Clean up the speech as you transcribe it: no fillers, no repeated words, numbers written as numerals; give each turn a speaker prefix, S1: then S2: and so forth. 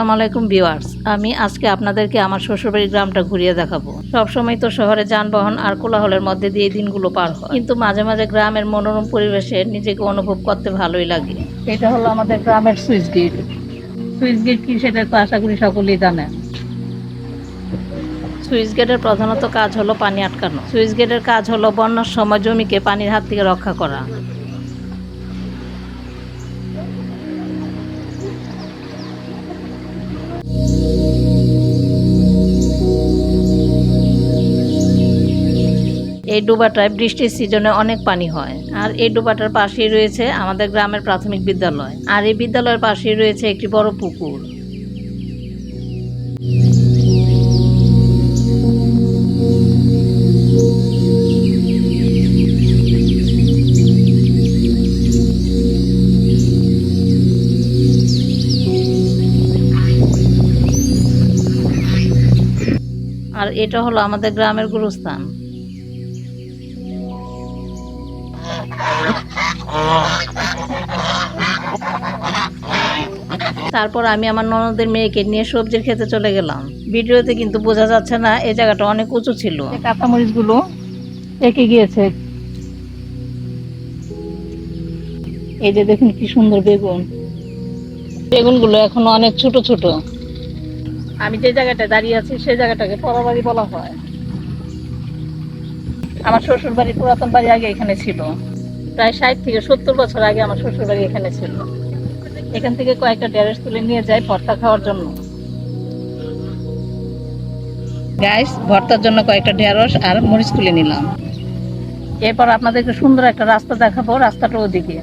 S1: আসসালামু আলাইকুম ভিউয়ার্স, আমি আজকে আপনাদেরকে আমার শ্বশুরবাড়ির গ্রামটা ঘুরিয়ে দেখাবো। সবসময় তো শহরে যানবাহন আর কোলাহলের মধ্যে দিয়ে দিনগুলো পার হয়, কিন্তু মাঝে মাঝে গ্রামের মনোরম পরিবেশে নিজেকে অনুভব করতে ভালোই লাগে। এটা হলো আমাদের গ্রামের সুইচ গেট। সুইচ গেট কি সেটা তো আশা করি সকলেই জানেন। সুইচ গেটের প্রধানত কাজ হলো পানি আটকানো। সুইচ গেটের কাজ হলো বন্যার সময় জমিকে পানির হাত থেকে রক্ষা করা। এই ডোবাটায় বৃষ্টির সিজনে অনেক পানি হয়, আর এই ডোবাটার পাশেই রয়েছে আমাদের গ্রামের প্রাথমিক বিদ্যালয়, আর এই বিদ্যালয়ের পাশেই রয়েছে একটি বড় পুকুর। আর এটা হলো আমাদের গ্রামের গুরুস্থান। তারপর আমি আমার ননদের মেয়েকে নিয়ে সবজির খেতে চলে গেলাম। ভিডিওতে কিন্তু বোঝা যাচ্ছে না, এই জায়গাটা অনেক উঁচু ছিল। কাঁচামরিচ গুলো এঁকে গিয়েছে। এই যে দেখুন কি সুন্দর বেগুন। বেগুন গুলো এখনো অনেক ছোট ছোট। আমি যে জায়গাটা দাঁড়িয়ে আছি সেই জায়গাটাকে পরাবাড়ি বলা হয়। আমার শ্বশুর বাড়ি, পুরাতন বাড়ি আগে এখানে ছিল। প্রায় 60 থেকে 70 বছর আগে আমার শ্বশুর বাড়ি এখানে ছিল। এখান থেকে কয়েকটা ঢেঁড়স তুলে নিয়ে যাই ভর্তা খাওয়ার জন্য। গাইস, ভর্তার জন্য কয়েকটা ঢেঁড়স আর মরিচ তুলে নিলাম। এরপর আপনাদেরকে সুন্দর একটা রাস্তা দেখাবো, রাস্তাটা ওদিকে।